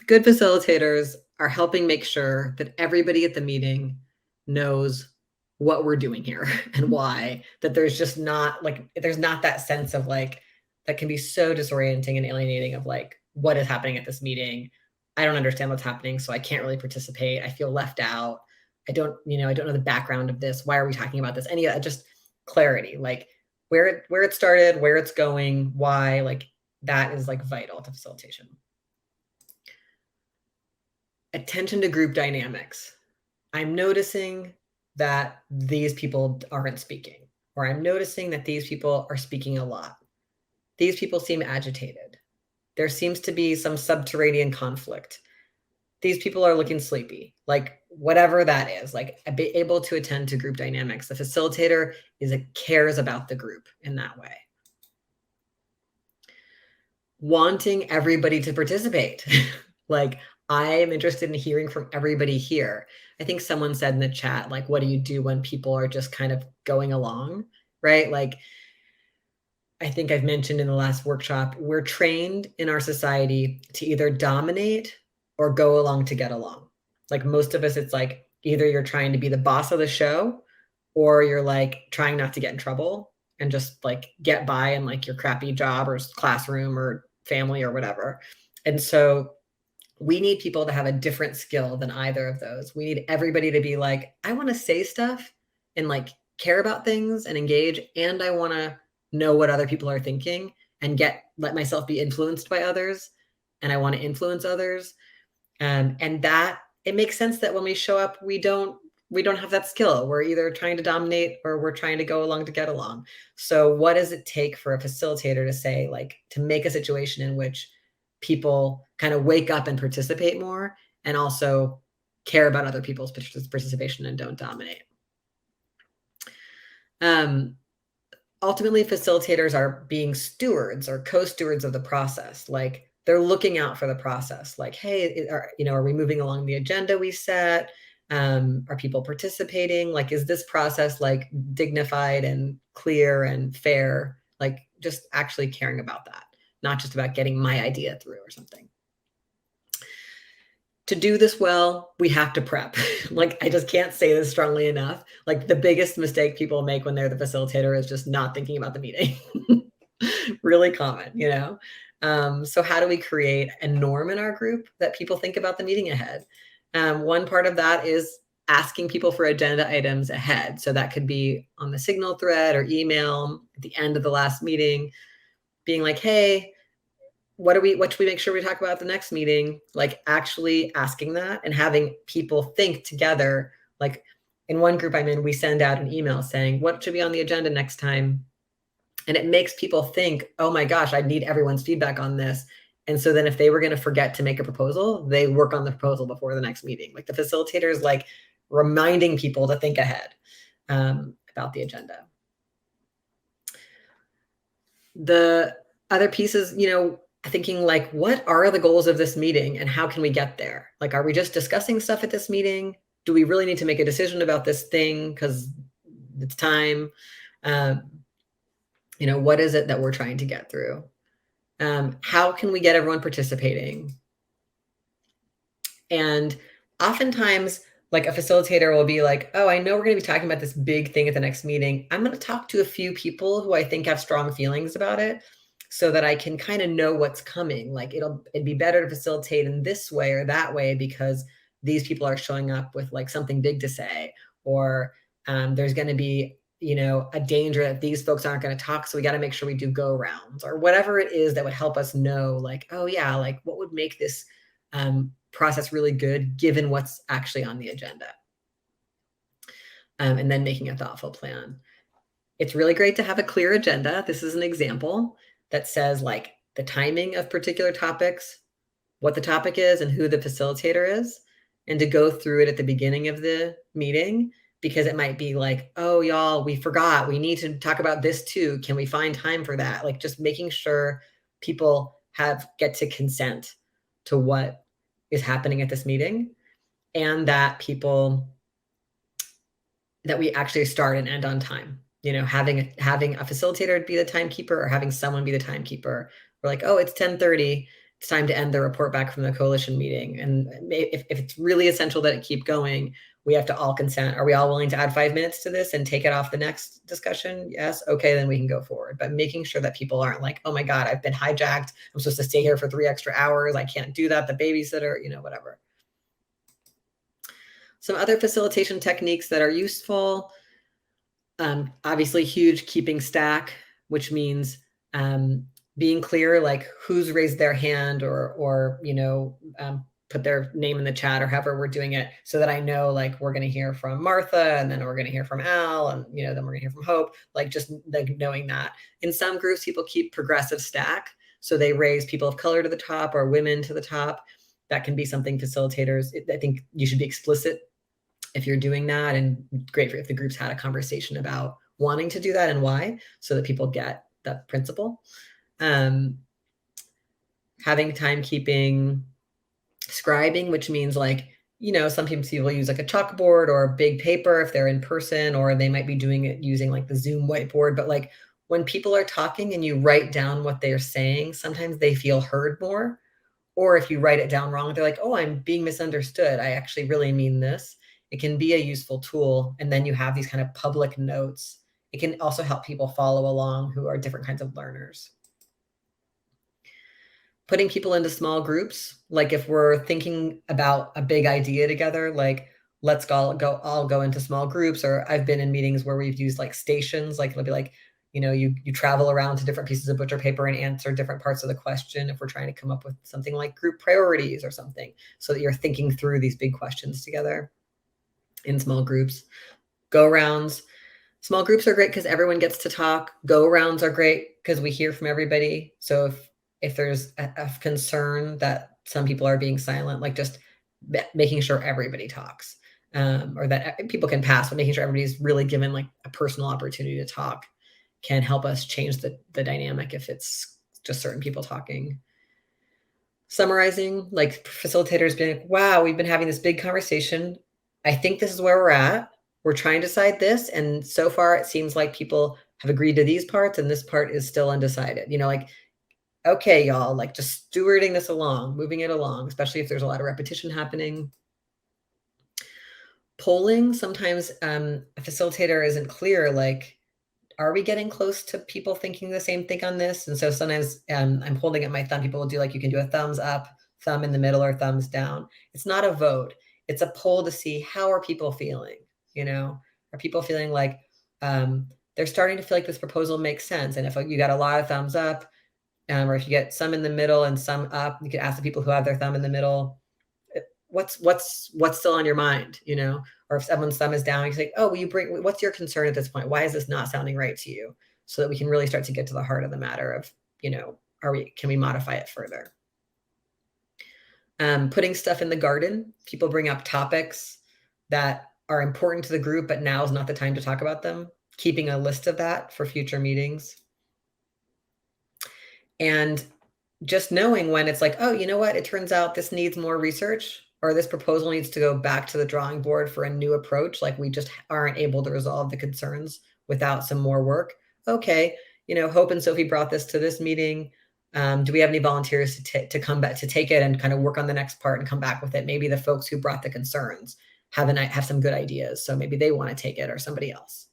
Good facilitators are helping make sure that everybody at the meeting knows what we're doing here and why, that there's just not like, there's not that sense of like, that can be so disorienting and alienating of like, what is happening at this meeting? I don't understand what's happening, so I can't really participate. I feel left out. I don't know the background of this. Why are we talking about this? Any just clarity, like where it started, where it's going, why, like that is like vital to facilitation. Attention to group dynamics. I'm noticing that these people aren't speaking, or I'm noticing that these people are speaking a lot. These people seem agitated. There seems to be some subterranean conflict. These people are looking sleepy, like whatever that is, like be able to attend to group dynamics. The facilitator cares about the group in that way. Wanting everybody to participate. Like, I am interested in hearing from everybody here. I think someone said in the chat, like, what do you do when people are just kind of going along, right? Like, I think I've mentioned in the last workshop, we're trained in our society to either dominate or go along to get along. Like most of us, it's like either you're trying to be the boss of the show or you're like trying not to get in trouble and just like get by in like your crappy job or classroom or family or whatever. And so we need people to have a different skill than either of those. We need everybody to be like, I want to say stuff and like care about things and engage, and I want to know what other people are thinking and let myself be influenced by others, and I want to influence others. And that it makes sense that when we show up, we don't have that skill. We're either trying to dominate or we're trying to go along to get along. So what does it take for a facilitator to say, like, to make a situation in which people kind of wake up and participate more and also care about other people's participation and don't dominate? Ultimately, facilitators are being stewards or co-stewards of the process. Like they're looking out for the process. Like, hey, are we moving along the agenda we set? Are people participating? Like, is this process like dignified and clear and fair? Like just actually caring about that, not just about getting my idea through or something. To do this well, we have to prep. Like, I just can't say this strongly enough. Like the biggest mistake people make when they're the facilitator is just not thinking about the meeting. Really common, So how do we create a norm in our group that people think about the meeting ahead? One part of that is asking people for agenda items ahead. So that could be on the Signal thread or email at the end of the last meeting, being like, hey, what should we make sure we talk about at the next meeting? Like actually asking that and having people think together. Like in one group I'm in, we send out an email saying, what should be on the agenda next time? And it makes people think, oh my gosh, I need everyone's feedback on this. And so then if they were going to forget to make a proposal, they work on the proposal before the next meeting. Like the facilitator is like reminding people to think ahead about the agenda. The other pieces, thinking like, what are the goals of this meeting and how can we get there? Like, are we just discussing stuff at this meeting? Do we really need to make a decision about this thing because it's time? What is it that we're trying to get through? How can we get everyone participating? And oftentimes, like a facilitator will be like, oh, I know we're going to be talking about this big thing at the next meeting. I'm going to talk to a few people who I think have strong feelings about it so that I can kind of know what's coming. Like it'd be better to facilitate in this way or that way because these people are showing up with like something big to say, or there's going to be, a danger that these folks aren't going to talk. So we got to make sure we do go rounds or whatever it is that would help us know like, oh yeah, like what would make this process really good given what's actually on the agenda. And then making a thoughtful plan. It's really great to have a clear agenda. This is an example that says like the timing of particular topics, what the topic is and who the facilitator is, and to go through it at the beginning of the meeting, because it might be like, oh, y'all, we forgot, we need to talk about this too. Can we find time for that? Like just making sure people get to consent to what is happening at this meeting, and that we actually start and end on time. Having a facilitator be the timekeeper or having someone be the timekeeper. We're like, oh, it's 10:30. It's time to end the report back from the coalition meeting. And if it's really essential that it keep going, we have to all consent. Are we all willing to add 5 minutes to this and take it off the next discussion? Yes. Okay, then we can go forward. But making sure that people aren't like, oh my God, I've been hijacked. I'm supposed to stay here for 3 extra hours. I can't do that. The babysitter, whatever. Some other facilitation techniques that are useful. Obviously huge, keeping stack, which means being clear, like who's raised their hand or put their name in the chat or however we're doing it, so that I know like we're going to hear from Martha and then we're going to hear from Al and then we're going to hear from Hope. Like just like knowing that. In some groups, people keep progressive stack, so they raise people of color to the top or women to the top. That can be something facilitators. I think you should be explicit if you're doing that, and great if the groups had a conversation about wanting to do that and why, so that people get that principle. Having timekeeping, scribing, which means like, some people use like a chalkboard or a big paper if they're in person, or they might be doing it using like the Zoom whiteboard. But like when people are talking and you write down what they're saying, sometimes they feel heard more. Or if you write it down wrong, they're like, oh, I'm being misunderstood. I actually really mean this. It can be a useful tool. And then you have these kind of public notes. It can also help people follow along who are different kinds of learners. Putting people into small groups, like if we're thinking about a big idea together, like let's all go into small groups. Or I've been in meetings where we've used like stations, like it'll be like, you travel around to different pieces of butcher paper and answer different parts of the question if we're trying to come up with something like group priorities or something, so that you're thinking through these big questions together in small groups. Go rounds. Small groups are great because everyone gets to talk. Go rounds are great because we hear from everybody. So if there's a concern that some people are being silent, like just making sure everybody talks, or that people can pass, but making sure everybody's really given like a personal opportunity to talk can help us change the dynamic if it's just certain people talking. Summarizing, like facilitators being like, wow, we've been having this big conversation. I think this is where we're at. We're trying to decide this. And so far it seems like people have agreed to these parts and this part is still undecided. Like, okay, y'all, like just stewarding this along, moving it along, especially if there's a lot of repetition happening. Polling, sometimes a facilitator isn't clear, like, are we getting close to people thinking the same thing on this? And so sometimes I'm holding up my thumb. People will do like, you can do a thumbs up, thumb in the middle, or thumbs down. It's not a vote. It's a poll to see how are people feeling, Are people feeling like they're starting to feel like this proposal makes sense? And if you got a lot of thumbs up, or if you get some in the middle and some up, you could ask the people who have their thumb in the middle, what's still on your mind, or if someone's thumb is down, you say, oh, what's your concern at this point? Why is this not sounding right to you? So that we can really start to get to the heart of the matter of, can we modify it further? Putting stuff in the garden. People bring up topics that are important to the group, but now is not the time to talk about them. Keeping a list of that for future meetings. And just knowing when it's like, oh, you know what? It turns out this needs more research, or this proposal needs to go back to the drawing board for a new approach. Like we just aren't able to resolve the concerns without some more work. Okay. Hope and Sophie brought this to this meeting. Do we have any volunteers to come back to take it and kind of work on the next part and come back with it? Maybe the folks who brought the concerns have some good ideas. So maybe they want to take it, or somebody else.